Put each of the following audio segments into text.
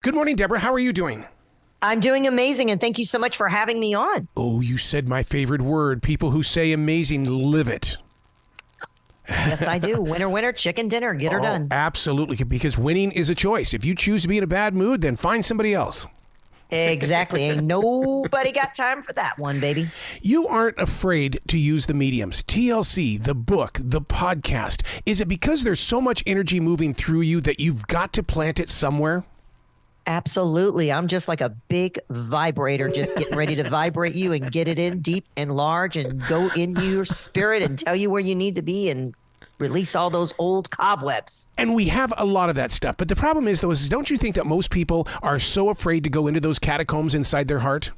Good morning, Deborah. How are you doing? I'm doing amazing, and thank you so much for having me on. Oh, you said my favorite word. People who say amazing live it. Yes, I do. Winner, winner, chicken dinner. Get her done. Absolutely, because winning is a choice. If you choose to be in a bad mood, then find somebody else. Exactly. Ain't nobody got time for that one, baby. You aren't afraid to use the mediums. TLC, the book, the podcast. Is it because there's so much energy moving through you that you've got to plant it somewhere? Absolutely. I'm just like a big vibrator, just getting ready to vibrate you and get it in deep and large and go into your spirit and tell you where you need to be and release all those old cobwebs. And we have a lot of that stuff. But the problem is, though, is don't you think that most people are so afraid to go into those catacombs inside their heart?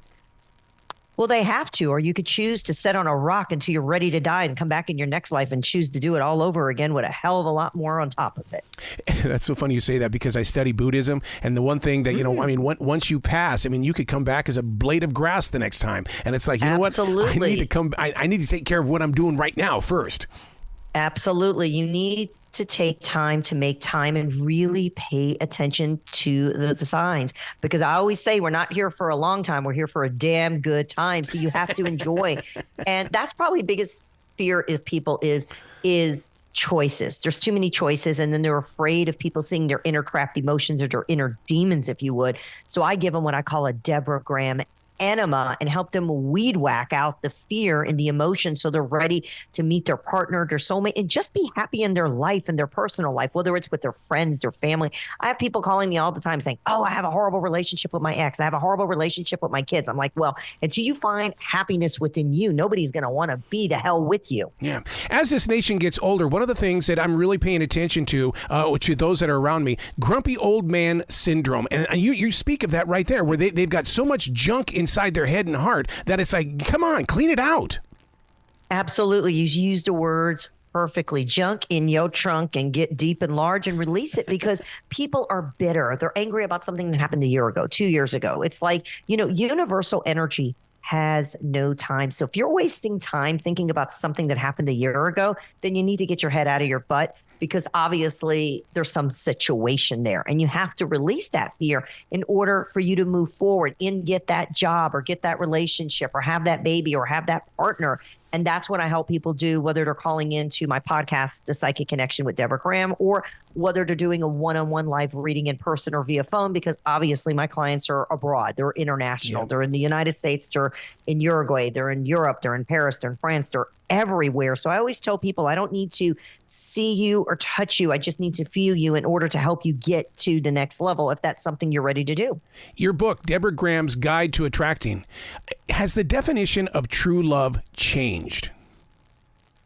Well, they have to, or you could choose to sit on a rock until you're ready to die and come back in your next life and choose to do it all over again with a hell of a lot more on top of it. That's so funny you say that, because I study Buddhism. And the one thing that, once you pass, you could come back as a blade of grass the next time. And it's like, Absolutely. I need to take care of what I'm doing right now first. Absolutely. You need to take time to make time and really pay attention to the signs, because I always say we're not here for a long time. We're here for a damn good time. So you have to enjoy. And that's probably the biggest fear of people is choices. There's too many choices. And then they're afraid of people seeing their inner craft emotions or their inner demons, if you would. So I give them what I call a Deborah Graham enema and help them weed whack out the fear and the emotion so they're ready to meet their partner, their soulmate, and just be happy in their life and their personal life, whether it's with their friends, their family. I have people calling me all the time saying, oh, I have a horrible relationship with my ex. I have a horrible relationship with my kids. I'm like, well, until you find happiness within you, nobody's going to want to be the hell with you. Yeah. As this nation gets older, one of the things that I'm really paying attention to those that are around me, grumpy old man syndrome. And you speak of that right there, where they've got so much junk inside their head and heart that it's like, come on, clean it out. Absolutely. You use the words perfectly. Junk in your trunk and get deep and large and release it, because people are bitter. They're angry about something that happened a year ago, 2 years ago. It's like, universal energy has no time. So if you're wasting time thinking about something that happened a year ago, then you need to get your head out of your butt, because obviously there's some situation there and you have to release that fear in order for you to move forward and get that job or get that relationship or have that baby or have that partner. And that's what I help people do, whether they're calling into my podcast, The Psychic Connection with Deborah Graham, or whether they're doing a one-on-one live reading in person or via phone, because obviously my clients are abroad. They're international. Yep. They're in the United States. They're in Uruguay. They're in Europe. They're in Paris. They're in France. They're everywhere. So I always tell people I don't need to see you or touch you. I just need to feel you in order to help you get to the next level, if that's something you're ready to do. Your book, Deborah Graham's Guide to Attracting, has the definition of true love changed?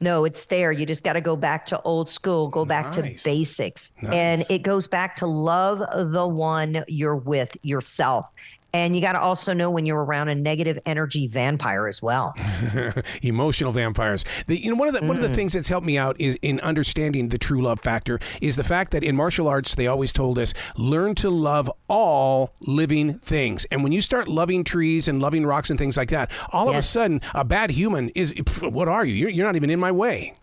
No, it's there. You just got to go back to old school, go back to basics. Nice. And it goes back to love the one you're with, yourself. And you got to also know when you're around a negative energy vampire as well. Emotional vampires. One of the things that's helped me out is in understanding the true love factor is the fact that in martial arts, they always told us, learn to love all living things. And when you start loving trees and loving rocks and things like that, all of a sudden, a bad human is, what are you? You're not even in my way.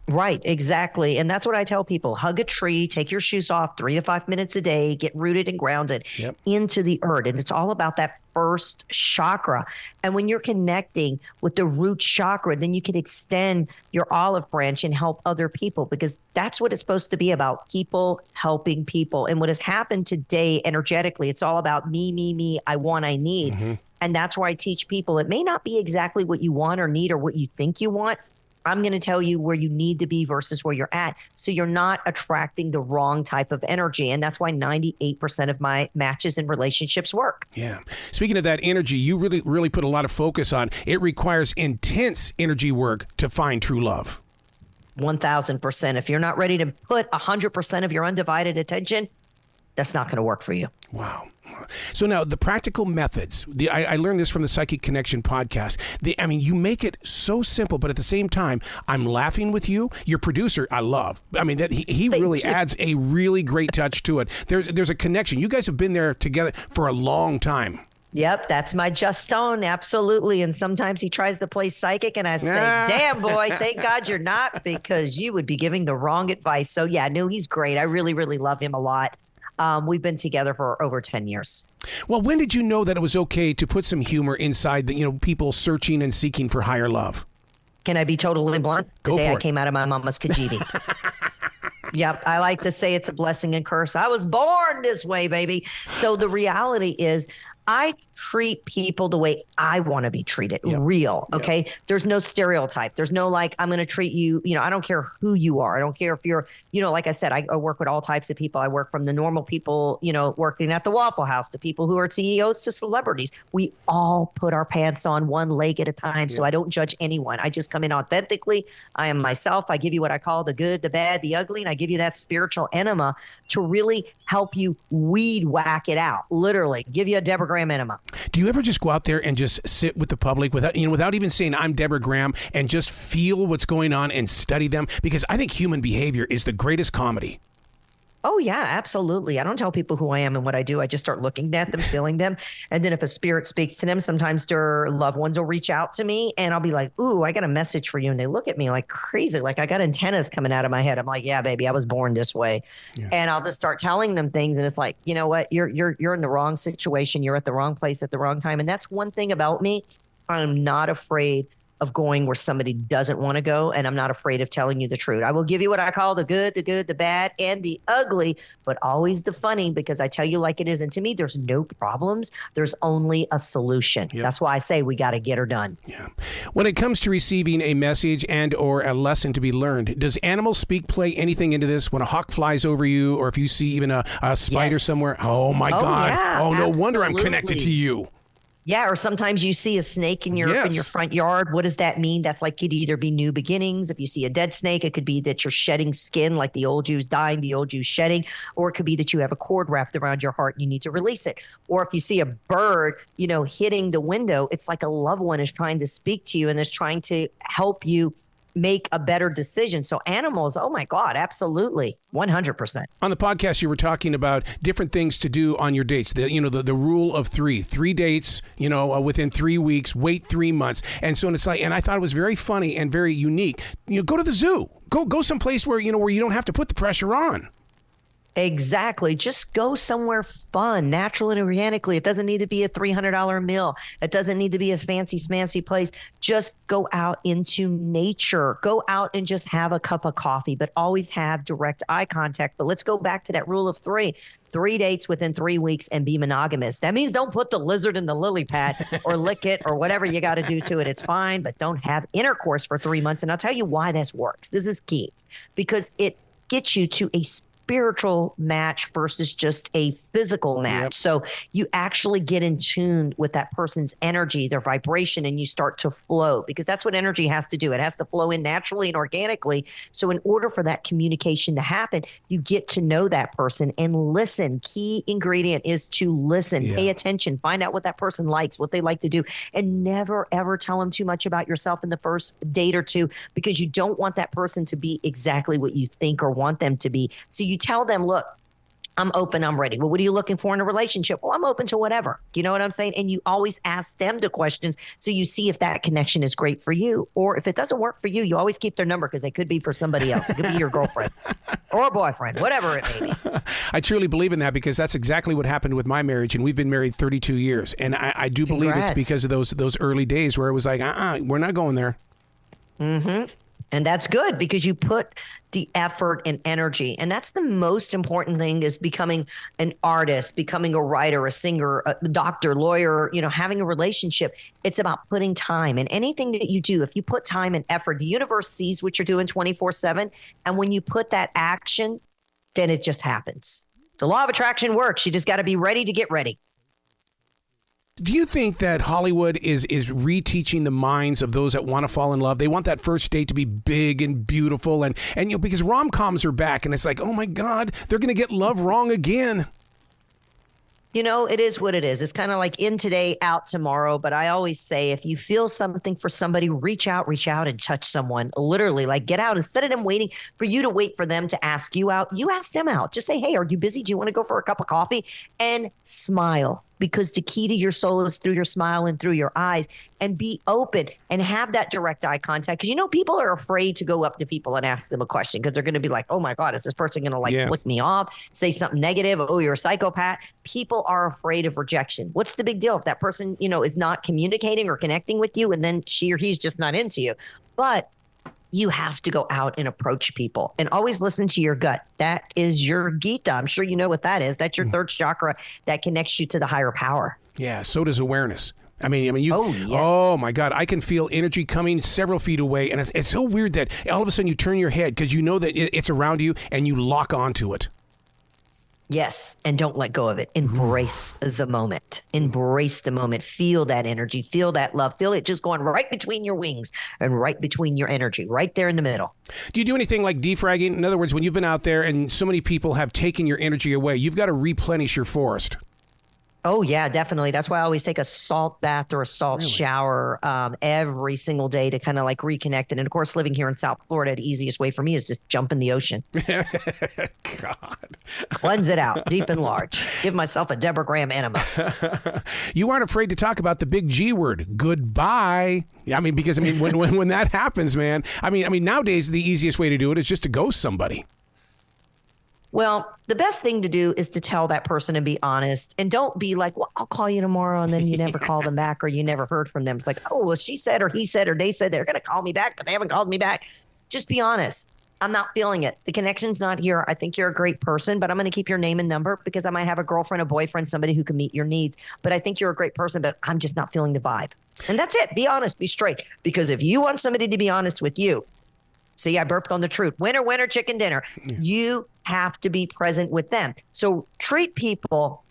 Right, exactly. And that's what I tell people. Hug a tree, take your shoes off 3 to 5 minutes a day, get rooted and grounded into the earth. And it's all about that first chakra. And when you're connecting with the root chakra, then you can extend your olive branch and help other people, because that's what it's supposed to be about, people helping people. And what has happened today energetically, it's all about me, I want, I need. Mm-hmm. And that's why I teach people it may not be exactly what you want or need or what you think you want. I'm going to tell you where you need to be versus where you're at, so you're not attracting the wrong type of energy. And that's why 98% of my matches and relationships work. Yeah. Speaking of that energy, you really put a lot of focus on it. Requires intense energy work to find true love. 1,000%. If you're not ready to put 100% of your undivided attention, that's not going to work for you. Wow. So now the practical methods, I learned this from the Psychic Connection podcast. You make it so simple, but at the same time, I'm laughing with you. Your producer, I love. He really adds a really great touch to it. There's a connection. You guys have been there together for a long time. Yep, that's my Justin, absolutely. And sometimes he tries to play psychic, and I say, damn, boy, thank God you're not, because you would be giving the wrong advice. So, yeah, no, he's great. I really, really love him a lot. We've been together for over 10 years. Well, when did you know that it was okay to put some humor inside the, people searching and seeking for higher love? Can I be totally blunt? Go The day for I it. came out of my mama's Kajibi. Yep. I like to say it's a blessing and curse. I was born this way, baby. So the reality is I treat people the way I want to be treated. Yep. Real. Okay. Yep. There's no stereotype. There's no like, I'm going to treat you, I don't care who you are. I don't care if you're, like I said, I work with all types of people. I work from the normal people, working at the Waffle House to people who are CEOs to celebrities. We all put our pants on one leg at a time. Yep. So I don't judge anyone. I just come in authentically. I am myself. I give you what I call the good, the bad, the ugly. And I give you that spiritual enema to really help you weed whack it out. Literally give you a Deborah Graham enema. Do you ever just go out there and just sit with the public without even saying I'm Deborah Graham and just feel what's going on and study them? Because I think human behavior is the greatest comedy. Oh, yeah, absolutely. I don't tell people who I am and what I do. I just start looking at them, feeling them. And then if a spirit speaks to them, sometimes their loved ones will reach out to me and I'll be like, ooh, I got a message for you. And they look at me like crazy, like I got antennas coming out of my head. I'm like, yeah, baby, I was born this way. Yeah. And I'll just start telling them things. And it's like, you know what? You're in the wrong situation. You're at the wrong place at the wrong time. And that's one thing about me. I'm not afraid of going where somebody doesn't want to go. And I'm not afraid of telling you the truth. I will give you what I call the good, the bad, and the ugly, but always the funny, because I tell you like it is. And to me, there's no problems. There's only a solution. Yep. That's why I say we got to get her done. Yeah. When it comes to receiving a message and or a lesson to be learned, does animal speak play anything into this? When a hawk flies over you, or if you see even a spider somewhere, oh my God. Yeah, oh, no absolutely. wonder I'm connected to you. Yeah, or sometimes you see a snake in your front yard. What does that mean? That's like could either be new beginnings. If you see a dead snake, it could be that you're shedding skin, like the old you's dying, the old you's shedding, or it could be that you have a cord wrapped around your heart and you need to release it. Or if you see a bird, hitting the window, it's like a loved one is trying to speak to you and is trying to help you make a better decision. So animals, oh my God, absolutely. 100%. On the podcast, you were talking about different things to do on your dates. The rule of 3 dates, within 3 weeks, wait 3 months. And so it's like, and I thought it was very funny and very unique. Go to the zoo, go someplace where you don't have to put the pressure on. Exactly. Just go somewhere fun, natural and organically. It doesn't need to be a $300 meal. It doesn't need to be a fancy smancy place. Just go out into nature. Go out and just have a cup of coffee, but always have direct eye contact. But let's go back to that rule of 3. 3 dates within 3 weeks and be monogamous. That means don't put the lizard in the lily pad or lick it or whatever you got to do to it. It's fine, but don't have intercourse for 3 months. And I'll tell you why this works. This is key because it gets you to a spiritual match versus just a physical match. Yep. So you actually get in tune with that person's energy, their vibration, and you start to flow because that's what energy has to do. It has to flow in naturally and organically. So in order for that communication to happen, you get to know that person and listen. Key ingredient is to listen, pay attention, find out what that person likes, what they like to do, and never, ever tell them too much about yourself in the first date or two because you don't want that person to be exactly what you think or want them to be. So you tell them, look, I'm open, I'm ready. Well, what are you looking for in a relationship? Well, I'm open to whatever. Do you know what I'm saying? And you always ask them the questions so you see if that connection is great for you. Or if it doesn't work for you, you always keep their number because it could be for somebody else. It could be your girlfriend or a boyfriend, whatever it may be. I truly believe in that because that's exactly what happened with my marriage. And we've been married 32 years. And I do believe it's because of those early days where it was like, we're not going there. Mm-hmm. And that's good because you put the effort and energy. And that's the most important thing is becoming an artist, becoming a writer, a singer, a doctor, lawyer, having a relationship. It's about putting time in anything that you do. If you put time and effort, the universe sees what you're doing 24/7. And when you put that action, then it just happens. The law of attraction works. You just got to be ready to get ready. Do you think that Hollywood is reteaching the minds of those that want to fall in love? They want that first date to be big and beautiful and because rom-coms are back and it's like, oh my God, they're going to get love wrong again. It is what it is. It's kind of like in today, out tomorrow. But I always say, if you feel something for somebody, reach out and touch someone. Literally, like get out instead of them waiting for you to wait for them to ask you out. You ask them out. Just say, hey, are you busy? Do you want to go for a cup of coffee? And smile. because the key to your soul is through your smile and through your eyes, and be open and have that direct eye contact. Because, people are afraid to go up to people and ask them a question because they're going to be like, oh my God, is this person going to flick me off, say something negative? Oh, you're a psychopath. People are afraid of rejection. What's the big deal if that person, is not communicating or connecting with you and then she or he's just not into you? But you have to go out and approach people and always listen to your gut. That is your Gita. I'm sure you know what that is. That's your third chakra that connects you to the higher power. Yeah, so does awareness. I mean, you. Oh, yes. Oh my God! I can feel energy coming several feet away, and it's so weird that all of a sudden you turn your head because you know that it's around you, and you lock onto it. Yes, and don't let go of it. Embrace the moment. Embrace the moment. Feel that energy. Feel that love. Feel it just going right between your wings and right between your energy, right there in the middle. Do you do anything like defragging? In other words, when you've been out there and so many people have taken your energy away, you've got to replenish your forest. Oh, yeah, definitely. That's why I always take a salt bath or a salt shower every single day to kind of like reconnect. And of course, living here in South Florida, the easiest way for me is just jump in the ocean. God. Cleanse it out deep and large. Give myself a Deborah Graham enema. You aren't afraid to talk about the big G word, goodbye. Yeah, because when that happens, man, I mean, nowadays, the easiest way to do it is just to ghost somebody. Well, the best thing to do is to tell that person and be honest, and don't be like, well, I'll call you tomorrow. And then you never call them back or you never heard from them. It's like, oh, well, she said or he said or they said they're going to call me back, but they haven't called me back. Just be honest. I'm not feeling it. The connection's not here. I think you're a great person, but I'm going to keep your name and number because I might have a girlfriend, a boyfriend, somebody who can meet your needs. But I think you're a great person, but I'm just not feeling the vibe. And that's it. Be honest. Be straight. Because if you want somebody to be honest with you, see, I burped on the truth. Winner, chicken dinner. You have to be present with them. So treat people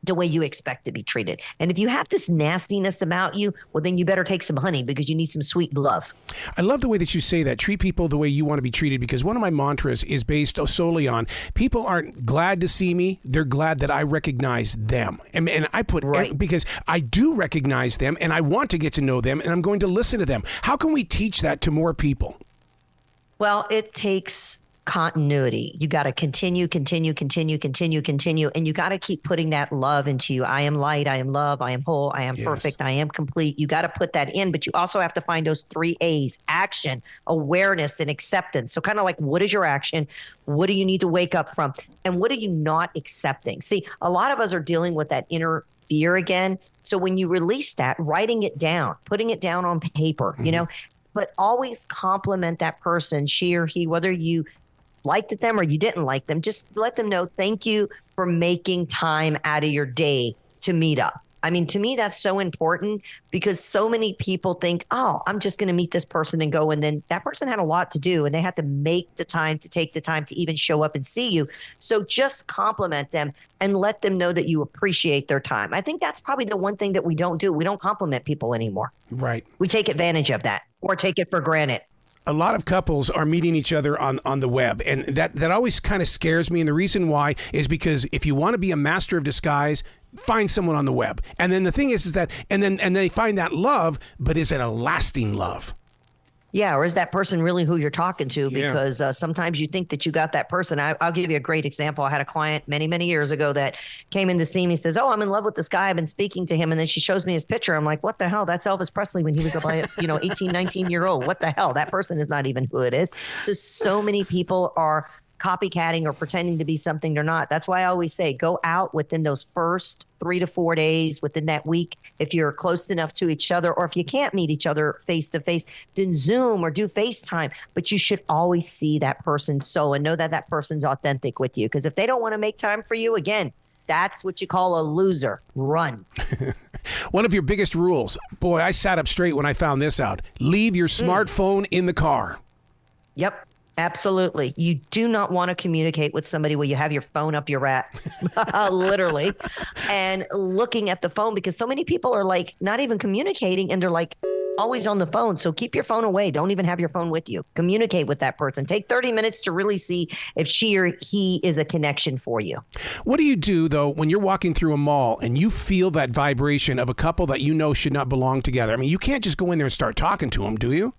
the way you expect to be treated. And if you have this nastiness about you, well, then you better take some honey because you need some sweet love. I love the way that you say that. Treat people the way you want to be treated, because one of my mantras is based solely on people aren't glad to see me. They're glad that I recognize them. And I put because I do recognize them and I want to get to know them and I'm going to listen to them. How can we teach that to more people? Well, it takes continuity. You got to continue. And you got to keep putting that love into you. I am light. I am love. I am whole. I am perfect. I am complete. You got to put that in, but you also have to find those 3 A's: action, awareness, and acceptance. So kind of like, what is your action? What do you need to wake up from? And what are you not accepting? See, a lot of us are dealing with that inner fear again. So when you release that, writing it down, putting it down on paper, but always compliment that person, she or he, whether you liked them or you didn't like them. Just let them know, thank you for making time out of your day to meet up. I mean, to me, that's so important because so many people think, oh, I'm just going to meet this person and go. And then that person had a lot to do and they had to make the time to take the time to even show up and see you. So just compliment them and let them know that you appreciate their time. I think that's probably the one thing that we don't do. We don't compliment people anymore. Right. We take advantage of that or take it for granted. A lot of couples are meeting each other on the web, and that always kind of scares me. And the reason why is because if you want to be a master of disguise, find someone on the web. And then the thing is that and they find that love, but is it a lasting love? Yeah, or is that person really who you're talking to? Because sometimes you think that you got that person. I'll give you a great example. I had a client many, many years ago that came in to see me. He says, oh, I'm in love with this guy. I've been speaking to him. And then she shows me his picture. I'm like, what the hell? That's Elvis Presley when he was about 18, 19-year-old. What the hell? That person is not even who it is. So many people are copycatting or pretending to be something they're not. That's why I always say go out within those first 3 to 4 days within that week. If you're close enough to each other, or if you can't meet each other face to face, then Zoom or do FaceTime. But you should always see that person and know that that person's authentic with you. Because if they don't want to make time for you, again, that's what you call a loser. Run. One of your biggest rules, boy, I sat up straight when I found this out. Leave your smartphone in the car. Yep. Absolutely. You do not want to communicate with somebody where you have your phone up your rat, literally, and looking at the phone, because so many people are like not even communicating and they're like always on the phone. So keep your phone away. Don't even have your phone with you. Communicate with that person. Take 30 minutes to really see if she or he is a connection for you. What do you do, though, when you're walking through a mall and you feel that vibration of a couple that you know should not belong together? I mean, you can't just go in there and start talking to them, do you?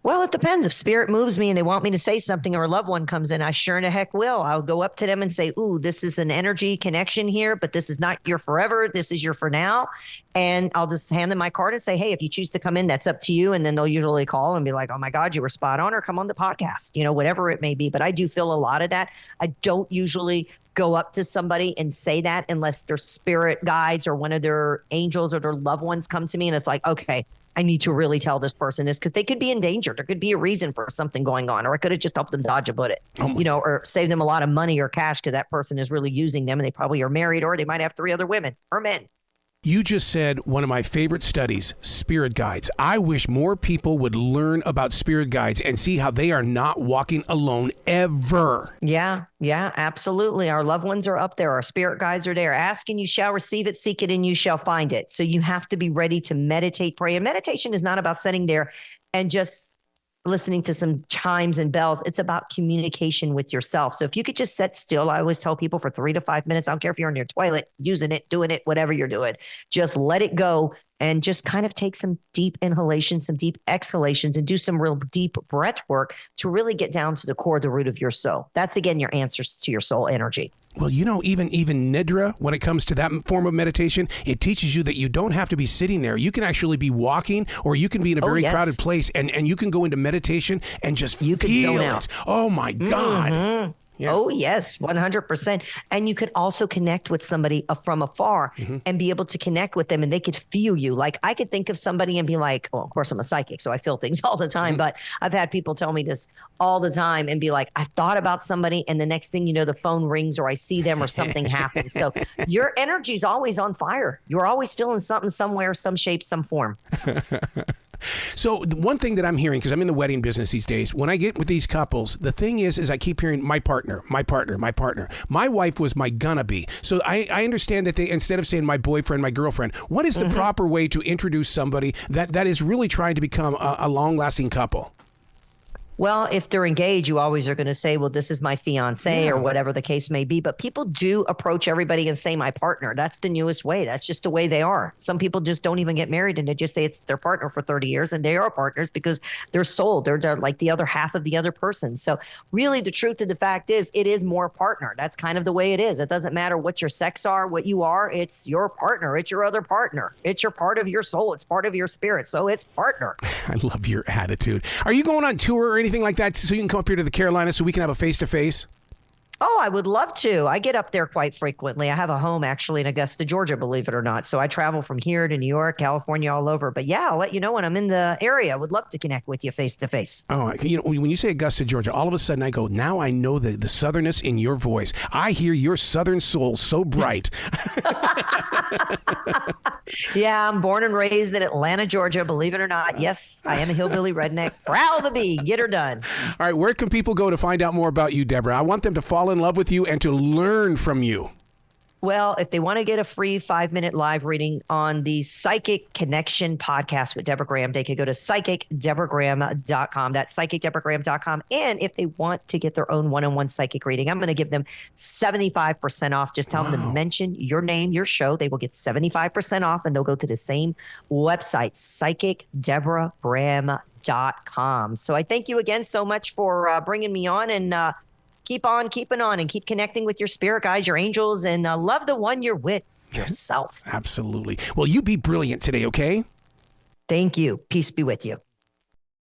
Well, it depends. If spirit moves me and they want me to say something or a loved one comes in, I sure in the heck will. I'll go up to them and say, ooh, this is an energy connection here, but this is not your forever. This is your for now. And I'll just hand them my card and say, hey, if you choose to come in, that's up to you. And then they'll usually call and be like, oh my God, you were spot on, or come on the podcast, whatever it may be. But I do feel a lot of that. I don't usually go up to somebody and say that unless their spirit guides or one of their angels or their loved ones come to me. And it's like, okay, I need to really tell this person this, because they could be in danger. There could be a reason for something going on, or I could have just helped them dodge a bullet, or save them a lot of money or cash because that person is really using them and they probably are married, or they might have 3 other women or men. You just said one of my favorite studies, spirit guides. I wish more people would learn about spirit guides and see how they are not walking alone ever. Yeah, absolutely. Our loved ones are up there. Our spirit guides are there. Ask and you shall receive it, seek it and you shall find it. So you have to be ready to meditate, pray. And meditation is not about sitting there and just listening to some chimes and bells. It's about communication with yourself. So if you could just sit still, I always tell people for 3 to 5 minutes, I don't care if you're in your toilet, using it, doing it, whatever you're doing, just let it go and just kind of take some deep inhalations, some deep exhalations, and do some real deep breath work to really get down to the core, the root of your soul. That's, again, your answers to your soul energy. Well, even Nidra, when it comes to that form of meditation, it teaches you that you don't have to be sitting there. You can actually be walking, or you can be in a very crowded place, and you can go into meditation and just feel it. Oh, my God. Mm-hmm. Yeah. Oh, yes, 100%. And you can also connect with somebody from afar and be able to connect with them, and they could feel you. Like, I could think of somebody and be like, well, of course, I'm a psychic, so I feel things all the time. But I've had people tell me this all the time and be like, I've thought about somebody, and the next thing you know, the phone rings or I see them or something happens. So your energy is always on fire. You're always feeling something somewhere, some shape, some form. So the one thing that I'm hearing, because I'm in the wedding business these days, when I get with these couples, the thing is I keep hearing my partner. My wife was my gonna be. So I understand that they, instead of saying my boyfriend, my girlfriend, what is the proper way to introduce somebody that is really trying to become a long-lasting couple? Well, if they're engaged, you always are going to say, well, this is my fiance or whatever the case may be. But people do approach everybody and say my partner. That's the newest way. That's just the way they are. Some people just don't even get married and they just say it's their partner for 30 years and they are partners because they're soul. They're like the other half of the other person. So really the truth of the fact is it is more partner. That's kind of the way it is. It doesn't matter what your sex are, what you are. It's your partner. It's your other partner. It's your part of your soul. It's part of your spirit. So it's partner. I love your attitude. Are you going on tour or anything like that so you can come up here to the Carolinas so we can have a face-to-face? Oh, I would love to. I get up there quite frequently. I have a home actually in Augusta, Georgia, believe it or not. So I travel from here to New York, California, all over. But yeah, I'll let you know when I'm in the area. I would love to connect with you face-to-face. Oh, when you say Augusta, Georgia, all of a sudden I go, now I know the southernness in your voice. I hear your southern soul so bright. Yeah, I'm born and raised in Atlanta, Georgia, believe it or not. Yes, I am a hillbilly redneck. Proud to be. Get her done. All right, where can people go to find out more about you, Deborah? I want them to fall in love with you and to learn from you. Well, if they want to get a free 5-minute live reading on the Psychic Connection podcast with Deborah Graham, they could go to psychicdeborahgraham.com. That's psychicdeborahgraham.com. And if they want to get their own one-on-one psychic reading, I'm going to give them 75% off. Just tell them to mention your name, your show. They will get 75% off, and they'll go to the same website, psychicdeborahgraham.com. So I thank you again so much for bringing me on, and keep on keeping on and keep connecting with your spirit guides, your angels, and love the one you're with, yourself. Absolutely. Well, you be brilliant today, okay? Thank you. Peace be with you.